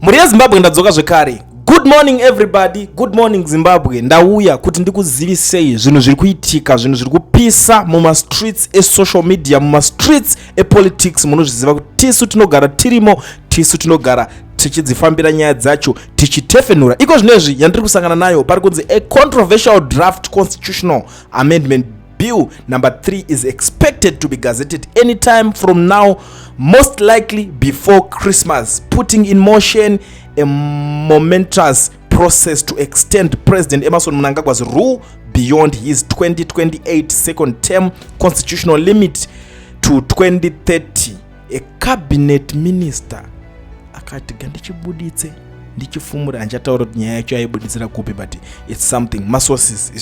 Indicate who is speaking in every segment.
Speaker 1: Muri Zimbabwe ndadzoka zvekare. Good morning everybody, good morning Zimbabwe. Ndauya kuti ndikuzivisei zvinhu zviri kuitika, zvinhu zviri kupisa muma streets social media, muma streets politics. Munozviziva kuti tisu tinogara tirimo, tisu tinogara tichidzifambira nyaya dzacho tichitefenura. Iko zvinezvi yandiri kusangana nayo pari kunzi a controversial draft constitutional amendment bill number 3 is expected to be gazetted anytime from now, most likely before Christmas, putting in motion a momentous process to extend President Emmerson Mnangagwa's rule beyond his 2028 second term constitutional limit to 2030. A cabinet minister akati gandichibuditse ndichifumura anjataura kuti nyaya yacho yaibuditsira kupi, but it's something masources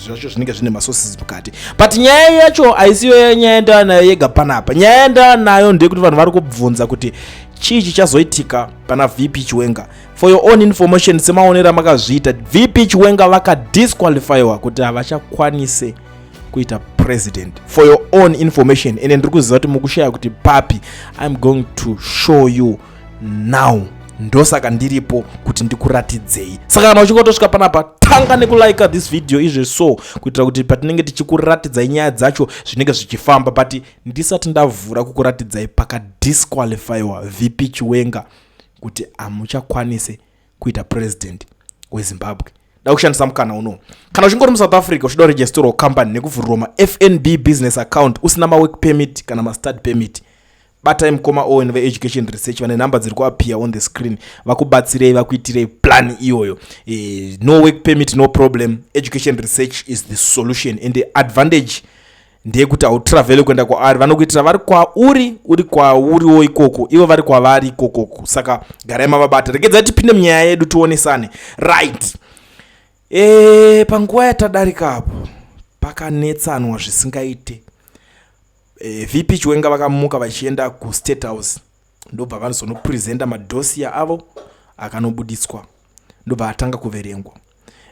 Speaker 1: zvacho zvinenge zvine masources mukati, but nyaya yacho aisiyo nyaya yenda nayo yega panapa. Nyaya yenda nayo ndekuti vanhu vari kubvunza kuti chii chichazoitika pana VP Chiwenga. For your own information, semaonera makazviita, VP Chiwenga vakadisqualifyiwa kuti havachakwanise kuita president. For your own information, ene ndiri kuziva kuti mukushaya kuti papi, I'm going to show you now. Ndosaka ndiripo kuti ndikuratidzei. Saka kana uchingotosvika panapa, tanga nekulike this video izve so kuitira kuti patinenge tichikuratidzai nyaya dzacho zvinenge zvichifamba, but ndisati ndavhura kukuratidzai pakadisqualifyiwa VP Chiwenga kuti amuchakwanise kuita president weZimbabwe. Ndakushandisa mukana uno. Kana uchingori muSouth Africa uchida kuregisterwa company nekuvhurirwa ma-FNB business account usina ma-work permit kana ma-study permit, bata mukoma owen ve-education research vane number dziri kuappear on the screen vakubatsirei vakuitirei plan iyoyo. No work permit, no problem. Education research is the solution, and the advantage ndeyekuti hautravel kuenda kwaari, vanokuitira vari kwauri uri kwauriwo ikoko, ivo vari kwavari ikokoko. Saka garai mavabata. Regedzai tipinde munyaya yedu tionesane. Right. Panguva yatadarika apo pakanetsanwa zvisingaite. VP Chiwenga vakamuka vachienda kuState House, ndobva vanozonopresenta madossier avo akanobudiswa, ndobva atanga kuverengwa.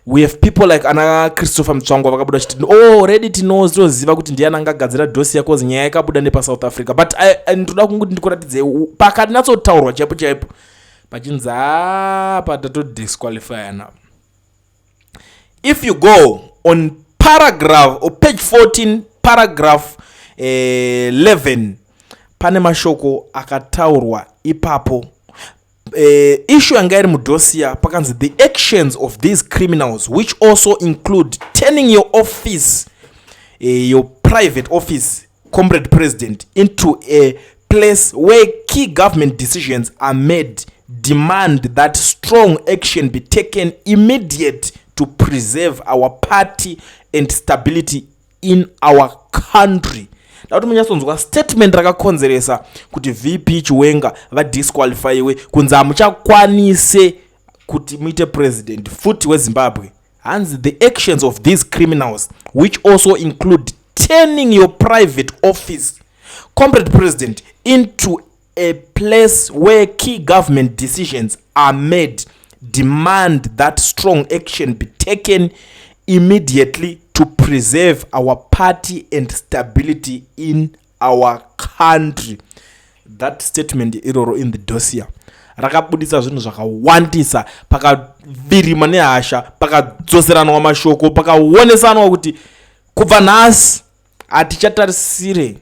Speaker 1: We have people like ana Christopher Mtsvangwa vakabuda chiti already tinoziva kuti ndiani angagadzira dossier cause nyaya yakabuda nepaSouth Africa, but ndoda kunguti ndikuratidzei pakanyatsotaurwa chaipo chaipo pachinzi apa tatodisqualify now. If you go on paragraph or page 14 paragraph 11 pane mashoko akataurwa ipapo. Issue yanga iri mudossier pakanzi the actions of these criminals, which also include turning your office, your private office, comrade president, into a place where key government decisions are made, demand that strong action be taken immediate to preserve our party and stability in our country. Nauti munyatsonzwa statement rakakonzeresa kuti VP Chiwenga vadisqualifyiwe kunzi hamuchakwanise kuti muite president futi weZimbabwe. Hanzi the actions of these criminals, which also include turning your private office, comrade president, into a place where key government decisions are made, demand that strong action be taken immediately to preserve our party and stability in our country. That statement iroro in the dossier rakabudisa zvinhu zvakawandisa, pakavirima nehasha, pakadzoseranwa mashoko, pakaonesanwa kuti kubva nhasi hatichatarisire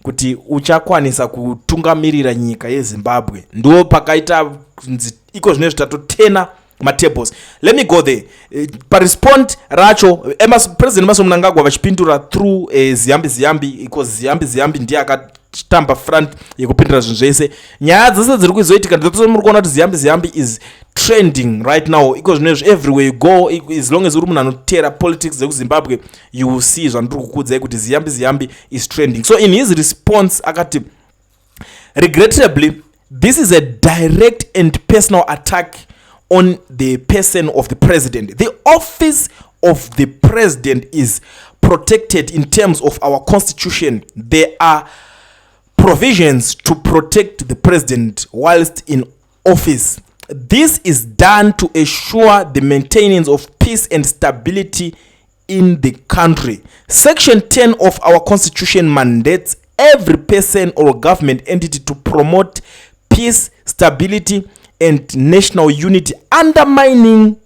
Speaker 1: kuti uchakwanisa kutungamirira nyika yeZimbabwe. Ndo pakaita iko zvinezvi tatotena matables. Let me go there. Parespond racho President Emmerson Mnangagwa vachipindura through ziyambi iko ziyambi ndiye akatamba front yekupindura zvinhu zvese. Nyaya dzese dziri kuzoitika ndotso muri kuona kuti ziyambi is trending right now. Iko zvinezvi everywhere you go, as long as uri munhu anotera politics dzekuZimbabwe, you will see zvandiri kukudzai kuti ziyambi is trending. So in his response akati, regrettably, this is a direct and personal attack on the person of the president. The office of the president is protected in terms of our constitution. There are provisions to protect the president whilst in office. This is done to ensure the maintenance of peace and stability in the country. Section 10 of our constitution mandates every person or government entity to promote peace, stability, and national unity, undermining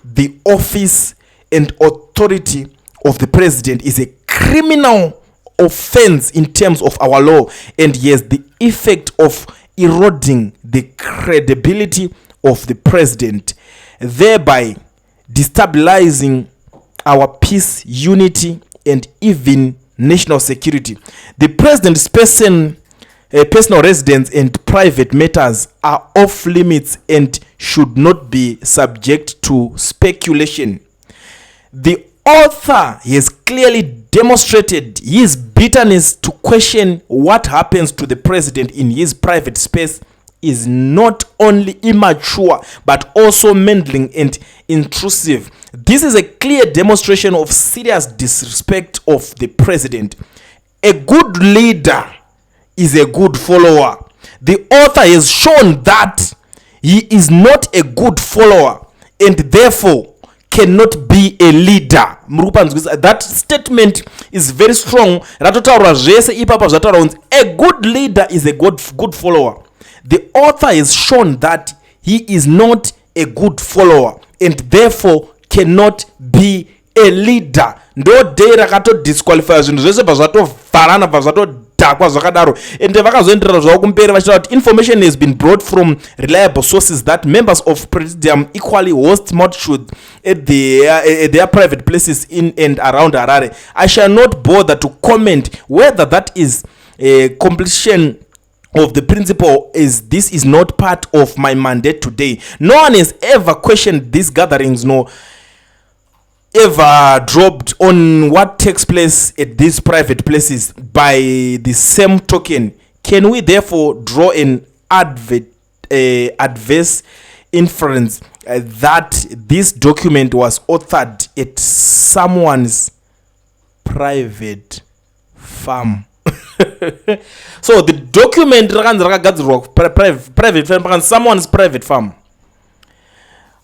Speaker 1: the office and authority of the president is a criminal offense in terms of our law, and has the effect of eroding the credibility of the president, thereby destabilizing our peace, unity, and even national security. The president's personal residence and private matters are off limits and should not be subject to speculation. The author has clearly demonstrated his bitterness to question what happens to the president in his private space is not only immature but also meddling and intrusive. This is a clear demonstration of serious disrespect of the president. A good leader is a good follower. The author has shown that he is not a good follower and therefore cannot be a leader. That statement is very strong. A good leader is a good follower. The author has shown that he is not a good follower and therefore cannot be a leader. Ndo dera kato disqualify zvinhu zvese bvazatovharana bvazatodhakwa zvakadaro ende vakazoenderera zvavo kumberi vachitaura kuti information has been brought from reliable sources that members of presidium equally host multitude at their private places in and around Harare. I shall not bother to comment whether that is a completion of the principle, is this is not part of my mandate today. No one has ever questioned these gatherings, no ever dropped on what takes place at these private places. By the same token, can we therefore draw an adverse inference that this document was authored at someone's private farm? So the document private farm, someone's private farm.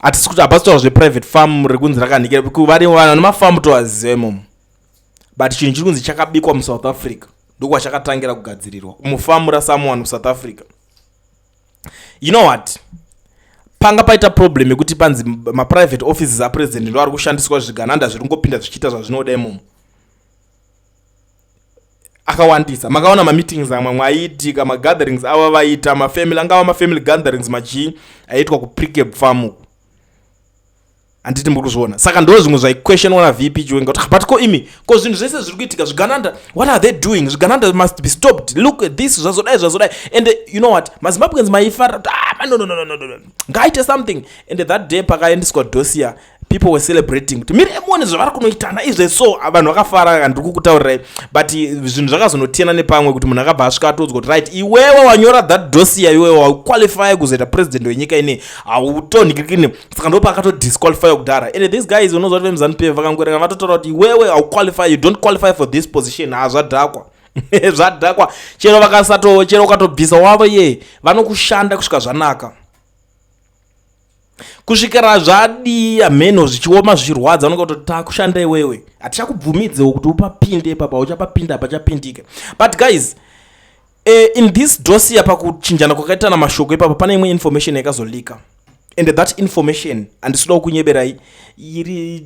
Speaker 1: Atisi kuti hapasitaura zveprivate farm rekunzi rakanikira vari vanhu nemafamu toazemo, but chinhu chiri kunzi chakabikwa muSouth Africa ndokwa chakatangira kugadzirirwa mufamu rasomeone muSouth Africa. You know what, panga paita problem yekuti panzi maprivate offices apresident ndo ari kushandiswa zvigananda zviri kungopinda zvichiita zvazvinoda imomo. Akawandisa makaona mameetings amwe mwaiitika, magatherings ava vaita mafamily angava mafamily gatherings aitwa kuprecap farm. Anditi muri kuzviona, saka ndo zvimwe zvaiquestionwa naVP Chiwenga kuti but ko imi ko zvinhu zvese zviri kuitika zvigananda, what are they doing? Zvigananda must be stopped. Look at this, zvazodai. And you know what, maZimbabweans maifara no, ngaite something. And that day pakaendeswa dossier, people were celebrating kuti miri emone zvavari kunoitana izve, so vanhu vakafara kandi kukutaurirai. But zvinhu zvakazonotiyana nepamwe kuti munhu akabva asvika atodzwa kuti right, iwewe wanyora that dossier, iwewe hauqualify kuzoita president wenyika ine, hautonhikirikini, saka ndo pakatodisqualify kudhara. And these guys unozva kuti veMzanupf vakangorega vatotaura kuti iwewe hauqualify, you don't qualify for this position. Zvadhakwa zvadhakwa, chero ukatobvisa wavo ye vanokushanda kusvika zvanaka, kusvikira zvadi ameno zvichioma zvirwadza unenge kuti takushanda iwewe, hatichakubvumidzewo kuti upapinde papa, uchapapinda pachapindika. But guys, in this dossier pakuchinjana kwakaitana mashoko ipapa pane imwe information yakazolika, and that information handisida kunyeberai iri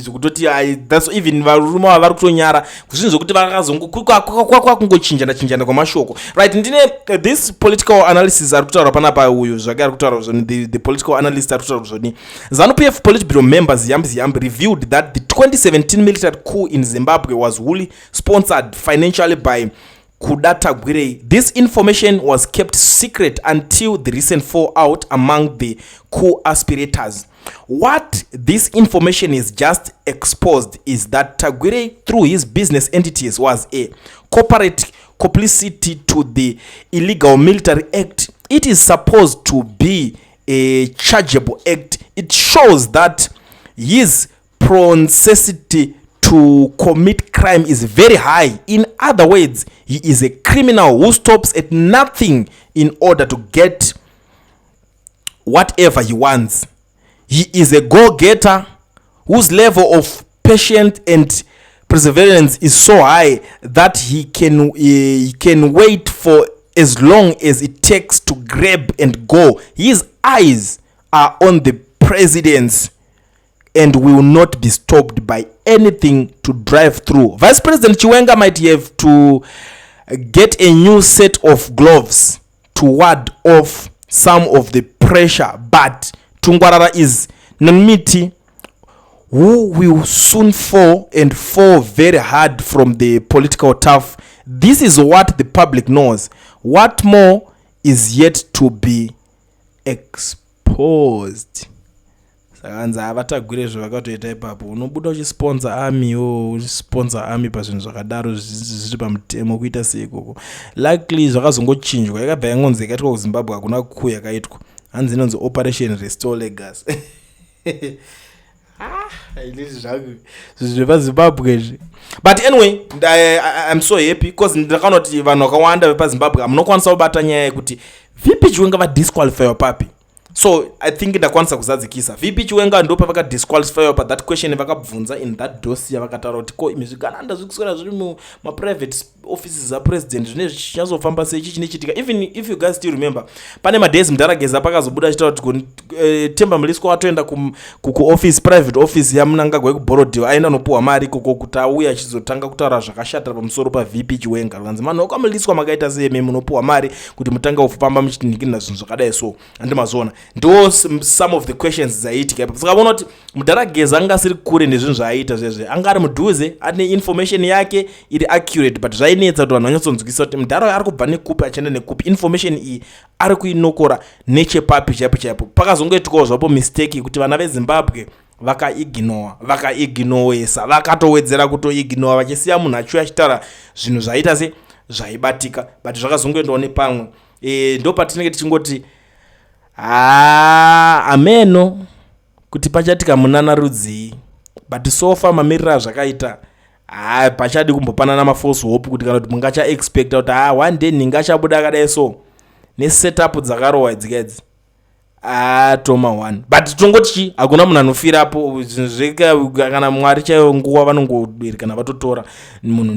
Speaker 1: zvekutoti that's even varume vari kutonyara zvinhu zvokuti vakazongochinjana kwamashoko. Right, ndine this political analysis ari kutaura panapa uyu zvake ari kutaura zvoni, the political analyst ari kutaura zvoni. ZANU-PF Politburo member Ziyambi revealed that the 2017 military coup in Zimbabwe was wholly sponsored financially by Kudata Gwire. This information was kept secret until the recent fallout among the coup aspirators. What this information is just exposed is that Tagwire, through his business entities, was a corporate complicity to the illegal military act. It is supposed to be a chargeable act. It shows that his propensity to commit crime is very high. In other words, he is a criminal who stops at nothing in order to get whatever he wants. He is a go-getter whose level of patience and perseverance is so high that he can wait for as long as it takes to grab and go. His eyes are on the presidency and will not be stopped by anything to drive through. Vice President Chiwenga might have to get a new set of gloves to ward off some of the pressure, but Tungwarara is Nanmiti, who will soon fall and fall very hard from the political turf. This is what the public knows. What more is yet to be exposed. Sakanza avatagwire zvavakatoita ipapo unobuda uchisponsor army uchisponsor army pazvinhu zvakadaro zviri pamutemo kuita seikoko. Luckily zvakazongochinjwa yakabva yangonzi yakaitwa kuZimbabwe hakuna coup yakaitwa, hanzi inonzi Operation Restore Legacy. Ilizvi zvangu zvepaZimbabwe izvi. But anyway, I'm so happy because ndakanoti vanhu vakawanda vepaZimbabwe hamunokwanisa kubata nyaya yekuti vipi Chiwenga vadisqualify papi. So I think ndakwanisa kuzadzikisa vipi Chiwenga ndo pavaka disqualify pa that question vakabvunza in that dossier vakataura kuti ko imi zvigananda zvikuswera zviri mu private offices za president zvine zvichazofamba sei chichi nechitika. Even if you guys still remember, pane madays Mdarageza pakazobuda achitaura kuti Temba Mlisco atoenda ku office, private office yamunangagwa kuborodhiwa aenda nopuwa mari koko kuti auya achizotanga kutaura zvakashatira pamusoro pa VP Chiwenga. Kanzi mano kwamliswa makaita seme munopuwa mari kuti mutanga ufamba muchinikina zvinhu zvakadai so andimazona. Ndo some of the questions dzaitika. Saka bona kuti Mdarageza angasiri kure nezvinhu zvaaita zvezve. Angari mudhuze ane information yake iri accurate, but zvainetsa kuti vanhu vanyatsonzwisa kuti Mdaro ari kubva nekupi achienda nekupi. Information iyi ari kuinokora nechepapi chaipo. Pakazongoitikawo zvapo mistake kuti vana veZimbabwe vakaignowesa vakatowedzera kutoignora vachisiya munhu achiuya achitaura zvinhu zvaita se zvaibatika, but zvakazongoendawo nepamwe. Ndo patinenge tichingoti ameno kuti pachatika munana rudzii, but so far mamirira zvakaita pachadi kumbopanana mafalse hope kuti kana kuti mungacha expecta kuti one day ningachabuda akadai so nesetup dzakarowa idzi toma one, but tongoti hakuna munhu anofirapo zveka kana Mwari chaiyo nguva vanongobereka kana vatotora munhu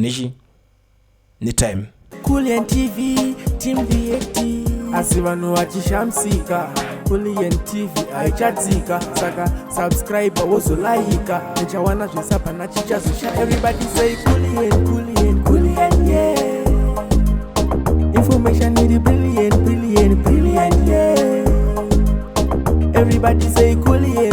Speaker 1: netime.
Speaker 2: Coolien TV team VAT asi vanhu vachishamsika. Coolien TV haichatsika, saka subscribe wozolaika nechawana zvisapana chichazosha. Everybody say Coolien, yeah. Information is brilliant, yeah. Everybody say Coolien.